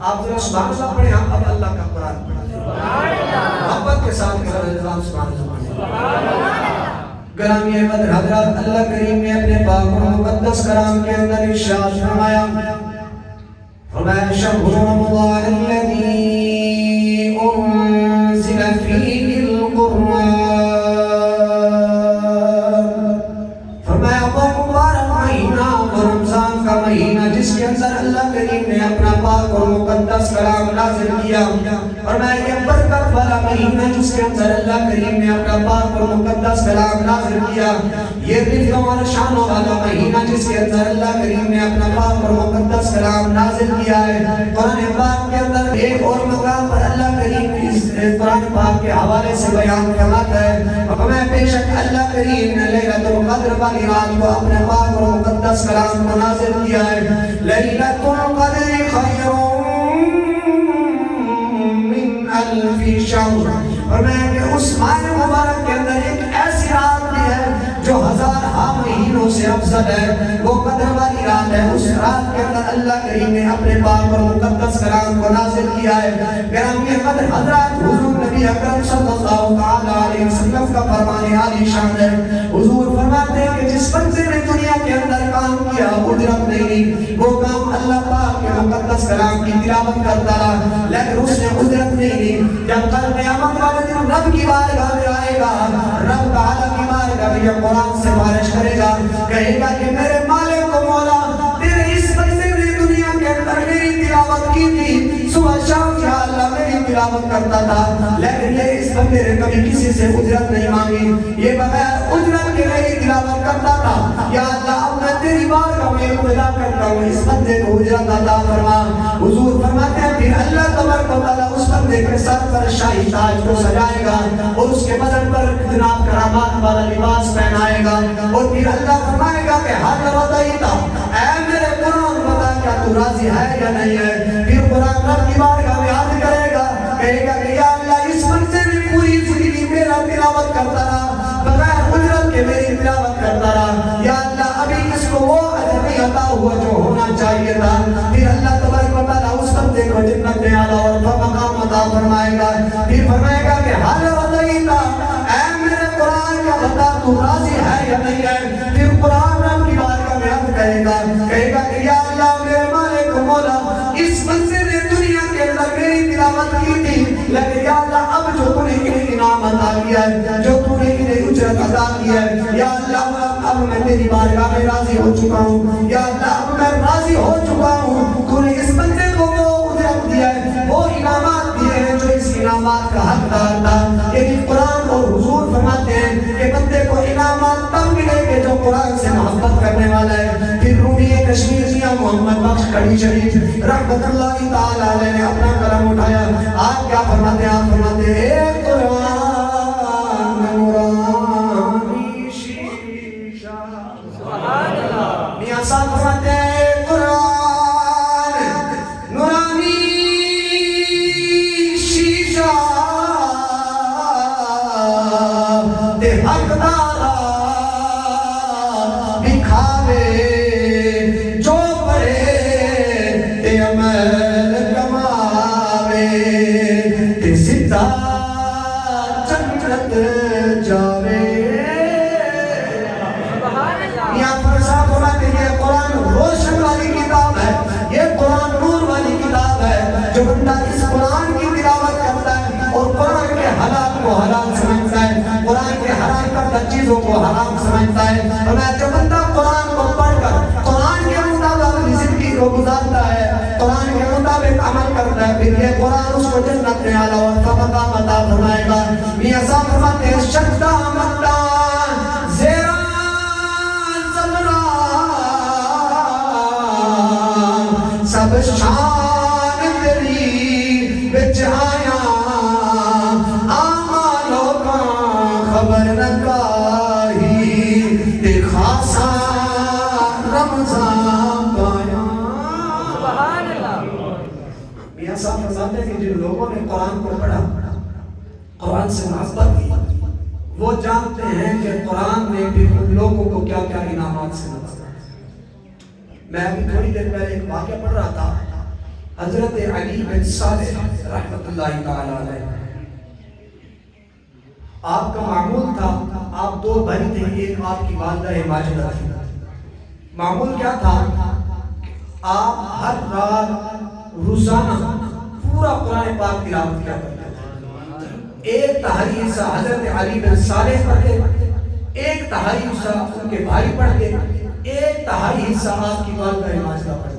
آپ ذرا سبحان اللہ پڑھیں، ہم اب اللہ کا قرآن پڑھیں محبت کے ساتھ سبحان اللہ۔ گرامی احمد حضرات، اللہ کریم نے اپنے پاک و مقدس کلام کے اندر ارشاد فرمایا شہر رمضان الذی انزل فیہ القرآن، فرمایا وہ مبارک مہینہ رمضان کا مہینہ جس کے اندر اللہ کریم نے اپنا پاک اور مقدس کلام نازل کیا، فرمایا یہ برکت والا مہینہ جس کے اندر اللہ کریم نے اپنا پاک اور مقدس کلام نازل کیا، یہ رفعت اور شان والا مہینہ جس کے اندر اللہ کریم نے اپنا پاک اور مقدس کلام نازل کیا ہے۔ قرآن پاک کے اندر ایک اور مقام پر اللہ کریم اس قرآن پاک کے حوالے سے بیان فرماتا ہے، ہمیں بے شک اللہ کریم نے لیلۃ القدر والی رات کو اپنے پاک اور مقدس کلام کو نازل کیا ہے۔ لیلۃ القدر خیر من الف شہر، اور میں کہ اس ماہ مبارک کے اندر ایک ایسی رات بھی ہے جو ہزار مہینوں سے افضل ہے، وہ قدر والی رات ہے۔ اس رات کے اندر اللہ کریم نے اپنے پاک اور مقدس کلام کو نازل کیا ہے۔ گرامی قدر حضرات، حضور نبی اکرم صلی اللہ علیہ وسلم کا فرمان عالی شان ہے۔ حضور فرماتے ہیں کہ جس بندے نے دنیا کے اندر کام کیا اجرت نہیں، وہ کام اللہ پاک کے مقدس کلام کی تلاوت کرتا رہا لیکن اس نے اجرت نہیں لی۔ جب کل قیامت والے دن رب کی بارگاہ میں آئے گا، رب تعالیٰ کی بارگاہ میں یہ قرآن سے بارش کرے گا، کہے گا کہ میرے مالک و مولا، تیرے اس بندے نے دنیا کے اندر میری تلاوت کی تھی، صبح شام یا اللہ میری تلاوت کرتا تھا، لیکن یہ اس بندے نے کبھی کسی سے اجرت نہیں مانگی، یہ بغیر اجرت کے میری تلاوت کرتا تھا، یا اللہ اب میں تیری بارگاہ میں خدا کرتا ہوں، اس بندے کو اجرت عطا فرما۔ حضور فرماتے ہیں پھر اللہ تبارک و تعالیٰ اس بندے کے سر پر شاہی تاج کو سجائے گا اور اس کے بدن پر جناب کرامات والا لباس پہنائے گا، اور پھر اللہ فرمائے گا کہ حال رضیتا، اے میرے قرآن بتا کیا تو راضی ہے یا نہیں ہے؟ پھر قرآن رب کی بارگاہ میں عرض کرے گا، کہے گا کہ یا اللہ اس بندے نے پوری زندگی میرا تلاوت کرتا رہا، بغیر اجرت کے میری تلاوت کرتا رہا، یا اللہ ابھی اس کو وہ اجر نہیں عطا ہوا جو ہونا چاہیے تھا۔ پھر اللہ تبارک و تعالیٰ اس بندے کو جنت میں اعلیٰ اور مقام عطا فرمائے گا، پھر فرمائے گا کہ حال رضیتا، اے میرے قرآن کا بتا تو راضی ہے یا نہیں ہے؟ پھر قرآن رب کی بارگاہ میں عرض کرے گا کہ یا اللہ میرے مالک و مولا، اس بندے نے دنیا کے اندر میری تلاوت کی تھی، لیکن یا اللہ اب جو تو نے انہیں انعام عطا کیا ہے، جو تو نے انہیں اجرت عطا کیا ہے، یا اللہ اب میں تیری بارگاہ میں راضی ہو چکا ہوں، یا اللہ اب میں راضی ہو چکا ہوں، تو نے اس بندے کو وہ اجرت دیا ہے، وہ انعامات دیے ہیں جو اس انعامات کا حقدار تھا۔ یہ قرآن اور حضور فرماتے ہیں کہ بندے کو انعامات تب ملے کہ جو قرآن سے محبت کرنے والا ہے۔ پھر رومی کشمیر میاں محمد بخش کڑی شریف رحمت اللہ تعالی علیہ نے اپنا قلم اٹھایا، آپ کیا فرماتے ہیں؟ آپ فرماتے ہیں اے قرآن نورانی شیشہ، سبحان اللہ۔ میاں صاحب فرماتے ہیں اے قرآن نورانی شیشہ، تے حقدارا بکھاوے جو پڑے، تے عمل کماوے، تے سدھا جنت جاوے۔ میاں فرشاہ فرماتے ہیں یہ قرآن روشن والی کتاب ہے، یہ قرآن نور والی کتاب ہے، جو بندہ اس قرآن کی تلاوت کرتا ہے اور قرآن کے حلال کو حلال سمجھتا ہے، قرآن کے حرام کردہ چیزوں کو حرام سمجھتا ہے، اور جو بندہ قرآن کو پڑھ کر قرآن کے مطابق اپنی زندگی کو گزارتا ہے، قرآن کے مطابق عمل کرتا ہے، پھر یہ قرآن اس کو جنت میں اعلیٰ اور مقام عطا فرمائے گا۔ میاں صاحب فرماتے ہیں شدہ مدان زیران سب شان تیری بچ آیا، آمالوں کا خبر نہ کاہی، تے خاصا رمضان پایا۔ میاں صاحب فرماتے ہیں کہ جن لوگوں نے قرآن کو پڑھا، قرآن سے محبت کی، وہ جانتے ہیں کہ قرآن نے بھی ان لوگوں کو کیا کیا انعامات سے نوازا۔ میں ابھی تھوڑی دیر پہلے ایک واقعہ پڑھ رہا تھا، حضرت علی بن صالح رحمت اللہ تعالی علیہ، آپ کا معمول تھا، آپ دو بھائی تھے، ایک آپ کی والدہ ماجدہ تھی۔ معمول کیا تھا؟ آپ ہر رات روزانہ پورا قرآن پاک تلاوت کیا کرتے تھے۔ ایک تہائی حصہ حضرت علی بن صالح پڑھتے، ایک تہائی حصہ ان کے بھائی پڑھتے، ایک تہائی حصہ آپ کی والدہ ماجدہ پڑھتے۔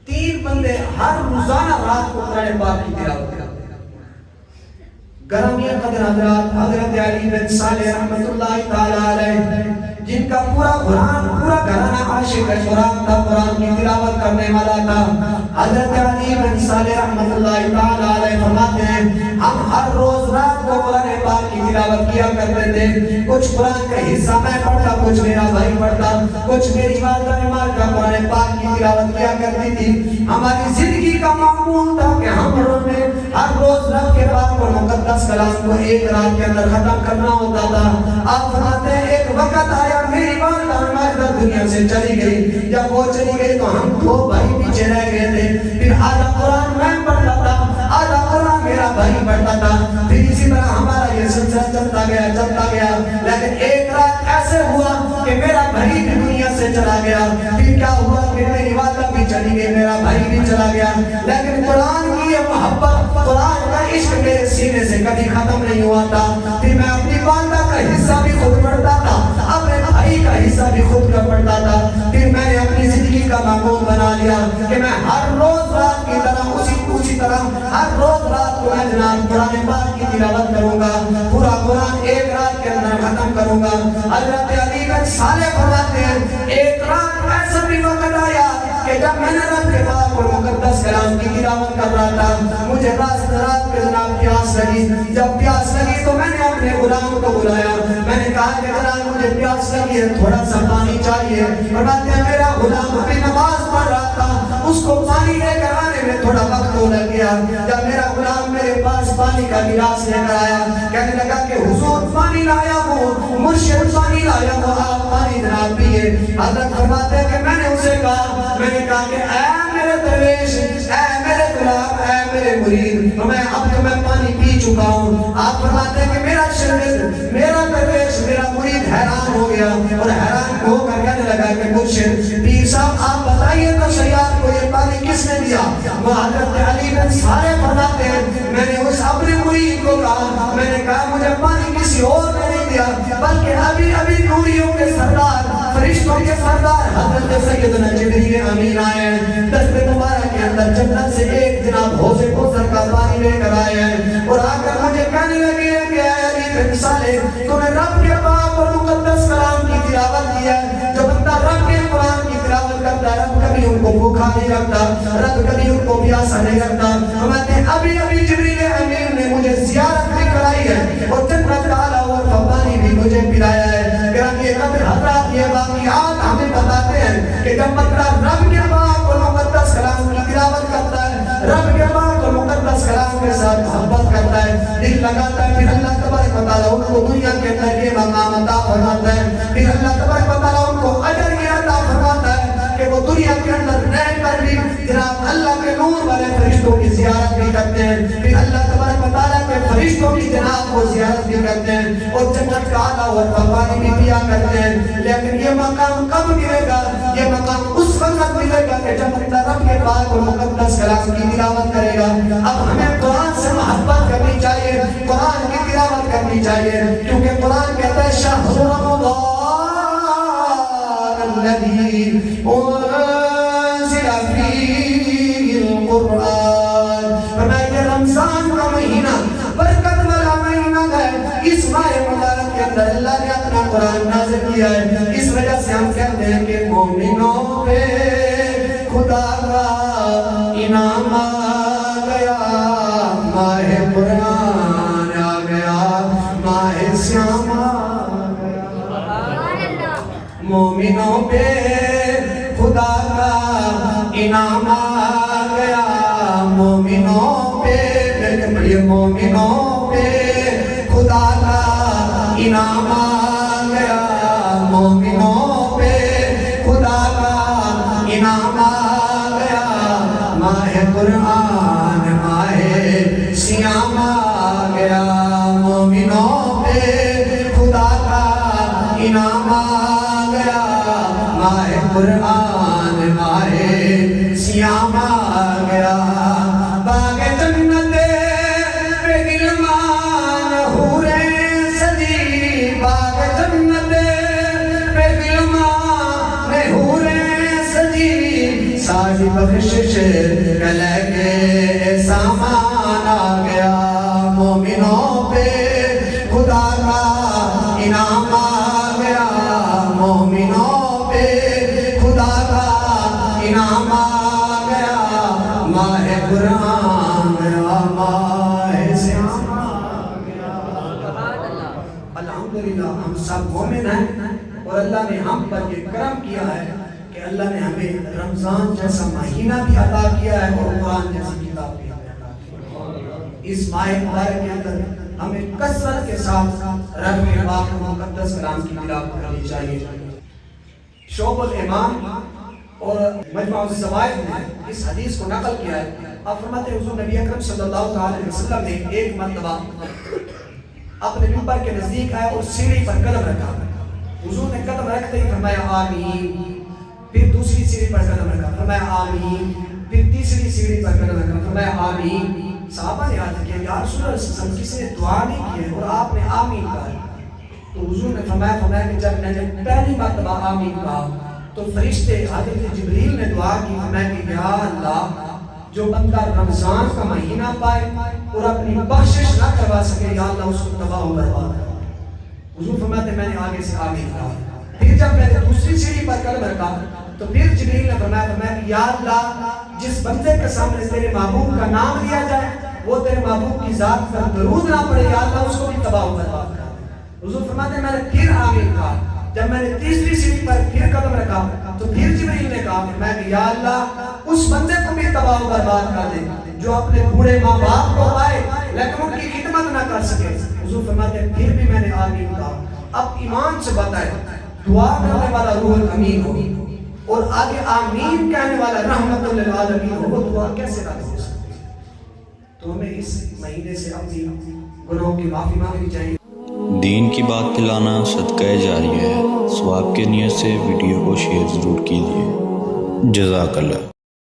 تین بندے ہر روزانہ رات کو قرآن پاک کی تلاوت کرتے۔ گرامی قدر حضرات، حضرت علی بن صالح رحمت اللہ تعالی علیہ، جن کا پورا گھرانہ عاشق قرآن تھا، قرآن کی تلاوت کرنے والا تھا، حضرت علی بن صالح رحمت اللہ تعالی علیہ فرماتے ہیں ہم ہر روز رات کو قرآن پاک کی تلاوت کیا کرتے تھے۔ کچھ قرآن کا حصہ میں پڑھتا، کچھ میرا بھائی پڑھتا، کچھ میری والدہ کا قرآن پاک کی تلاوت کیا کرتی تھی۔ ہماری زندگی کا معمول تھا کہ ہم ہر روز رب کے پاک اور مقدس کلام کو ایک رات کے اندر ختم کرنا ہوتا تھا۔ آپ فرماتے ہیں ایک وقت آیا میری والدہ ماجدہ دنیا سے چلی گئی، جب وہ چلی گئی تو ہم دو بھائی پیچھے رہ گئے تھے۔ پھر آدھا قرآن میں پڑھتا تھا، آدھا قرآن میرا بھائی پڑھتا تھا، پھر اسی طرح ہمارا یہ سلسلہ چلتا گیا۔ لیکن ایک رات ایسے ہوا کہ میرا بھائی بھی دنیا سے چلا گیا۔ پھر کیا ہوا کہ میری والدہ بھی چلی گئی، میرا بھائی بھی چلا گیا، لیکن قرآن کی یہ محبت، قرآن کا عشق میرے سینے سے کبھی ختم نہیں ہوا تھا۔ پھر میں اپنی والدہ کا حصہ بھی خود پڑھتا تھا، اپنے بھائی کا حصہ بھی خود کا پڑھتا تھا۔ پھر میں نے اپنی زندگی کا معمول بنا لیا کہ میں ہر روز رات کی طرح اسی طرح ہر روز رات کو میں جناب قرآن پاک کی تلاوت کروں گا، پورا قرآن ایک رات کے اندر ختم کروں گا۔ حضرت علی بن صالح فرماتے ہیں ایک رات ایسا بھی وقت آیا کہ جب میں نے رب کے پاک اور مقدس کلام کی تلاوت کر رہا تھا، مجھے رات کے جناب پیاس لگی۔ جب پیاس لگی تو میں نے اپنے غلام کو بلایا، میں نے کہا کہ جناب مجھے پیاس لگی ہے، تھوڑا سا پانی چاہیے۔ فرماتے ہیں میرا غلام ابھی نماز پڑھ رہا تھا، اس کو پانی لے کر آنے میں تھوڑا وقت ہو لگ گیا۔ جب میرا غلام میرے پاس پانی کا گلاس لے کر آیا، کہنے لگا کہ حضور پانی لایا ہوں، مرشد پانی لایا ہوں، آپ پانی جناب پیئے۔ حضرت فرماتے ہیں کہ میں نے اسے کہا کہ اے میرے درویش، اے میرے غلام، اے میرے مرید، میں پانی پی چکا ہوں۔ آپ فرماتے ہیں کہ میرا شاگرد، میرا درویش، میرا مرید حیران ہو گیا اور حیران ہو کر کہنے لگا کہ مرشد پیر صاحب آپ بتائیے تو صحیح آپ کو یہ پانی کس نے دیا؟ وہ حضرت علی بن صالح فرماتے ہیں میں نے اس اپنے مرید کو کہا، میں نے کہا مجھے پانی کسی اور نے نہیں دیا، بلکہ ابھی نوریوں کے سردار، فرشتوں کے سردار حضرت سیدنا جبریل امین آئے ہیں، دست مبارک کے اندر جنت سے ایک جناب حوض کوثر کا پانی لے کر آئے ہیں اور آ کر مجھے کہنے لگے ہیں کہ اے علی بن صالح تمہیں رب کے پاک اور مقدس کلام کی تلاوت کی ہے۔ جو بندہ رب کے قرآن کی تلاوت کرتا ہے، رب کبھی ان کو بھوکا نہیں رکھتا، رب کبھی ان کو پیاسا نہیں رکھتا۔ فرماتے ہیں ابھی جبریل امین نے مجھے زیارت بھی کرائی ہے اور جنت کا اعلیٰ اور پانی بھی مجھے پلایا ہے۔ گرامی قدر حضرات یہ واقعات ہمیں بتاتے ہیں کہ جب بندہ رب کے پاک اور مقدس کلام کی تلاوت کرتا ہے، رب کے پاک اور مقدس کلام کے ساتھ محبت کرتا ہے، دل لگاتا ہے، پھر اللہ تبارک و تعالیٰ ان کو دنیا کے اندر یہ مقام عطا فرماتا ہے، پھر اللہ تبارک و تعالیٰ ان کو اجر یہ عطا فرماتا ہے کہ وہ دنیا کے اندر رہ کر بھی جناب اللہ کے نور والے فرشتوں کی زیارت بھی کرتے ہیں، پھر اللہ تبارک و تعالیٰ کے فرشتوں کی جناب کو زیارت بھی کرتے ہیں اور جنت کا اعلیٰ اور پانی بھی پیا کرتے ہیں۔ لیکن یہ مقام کب ملے گا؟ یہ مقام اس وقت ملے گا کہ جب بندہ رب کے پاک اور مقدس کلام کی تلاوت کرے گا۔ اب ہمیں قرآن سے محبت کرنی چاہیے، قرآن کی تلاوت کرنی چاہیے، کیونکہ قرآن کہتا ہے شہر رمضان الذی انزل فیہ القرآن، فرمایا رمضان کا مہینہ برکت والا مہینہ ہے، اس ماہ مبارک کے اندر اللہ نے اپنا قرآن نازل کیا ہے۔ اس وجہ سے ہم کہتے ہیں کہ مومنوں پہ خدا کا انعام آ گیا، ماہ قرآن آ گیا، ماہ سیام آ گیا، مومنوں پہ خدا کا انعام آ گیا، مومنوں پہ مومنوں پہ خدا کا انعام آ گیا، مومنوں پہ خدا کا انعام آ گیا، ماہ قرآن ماہ سیام آ گیا، مومنوں پہ خدا کا انعام آ گیا، ماہ قرآن ماہ سیام آ گیا، باغ جنت پہ گلمان حوریں سجی، باغ جنت پہ گلمان حوریں سجی، ساری بخشش کلے کے سامان آ گیا، مومنوں پہ خدا کا انعام آ گیا، مومنوں پہ خدا کا انعام آ گیا، ماہ قرآن ماہ سیام آ گیا۔ الحمدللہ ہم سب مومن ہیں اور اللہ نے ہم پر یہ کرم کیا ہے کہ اللہ نے ہمیں رمضان جیسا مہینہ بھی عطا کیا ہے اور قرآن جیسی کتاب بھی عطا کی ہے۔ اس ماہ مبارک کے اندر ہمیں کثرت کے ساتھ رب کے پاک مقدس کلام کی تلاوت کرنی چاہیے۔ شعب الامام اور مجمع الزوائد نے اس حدیث کو نقل کیا ہے۔ آپ فرماتے ہیں حضور نبی اکرم صلی اللہ علیہ وسلم نے ایک مرتبہ اپنے ممبر کے نزدیک آئے اور سیڑھی پر قدم رکھا، حضور نے قدم رکھتے ہی فرمایا آمین، پھر دوسری سیڑھی پر قدم رکھا، فرمایا آمین، پھر تیسری سیڑھی پر قدم رکھا، فرمایا آمین۔ صحابہ نے عرض کیا یا رسول اللہ صلی اللہ علیہ وسلم کسی نے دعا نہیں کی ہے اور آپ نے آمین کہا، تو حضور نے فرمایا کہ جب میں نے پہلی مرتبہ آمین کہا تو فرشتے حضرت جبریل نے دعا کی، فرمایا کہ یا اللہ جو بندہ رمضان کا مہینہ پائے اور اپنی بخشش نہ کروا سکے، یا اللہ اس کو تباہ و برباد کر۔ حضور فرماتے میں نے آگے سے آمین کہا، پھر جب میں نے دوسری سیڑھی پر قدم رکھا تو پھر جبریل نے فرمایا کہ یا اللہ جس بندے کے سامنے تیرے محبوب کا نام لیا جائے وہ تیرے محبوب کی ذات پر درود نہ پڑے، یا اللہ اس کو بھی تباہ و برباد کر۔ حضور فرماتے ہیں میں نے پھر آمین کہا، جب میں نے تیسری سیڑھی پر پھر قدم رکھا تو پھر جبریل نے کہا کہ یا اللہ اس بندے کو بھی تباہ و برباد کر دے جو اپنے بوڑھے ماں باپ کو پائے لیکن ان کی خدمت نہ کر سکے۔ حضور فرماتے ہیں پھر بھی میں نے آمین کہا۔ اب ایمان سے بتائے دعا کرنے والا روح الامین ہو اور آگے آمین کہنے والا رحمت للعالمین ہو، وہ دعا کیسے رد ہو سکتی ہے؟ تو ہمیں اس مہینے سے اپنی گناہوں کی معافی مانگنی چاہیے۔ دین کی بات پھیلانا صدقہ جاریہ ہے، ثواب کے نیت سے ویڈیو کو شیئر ضرور کیجیے۔ جزاک اللہ۔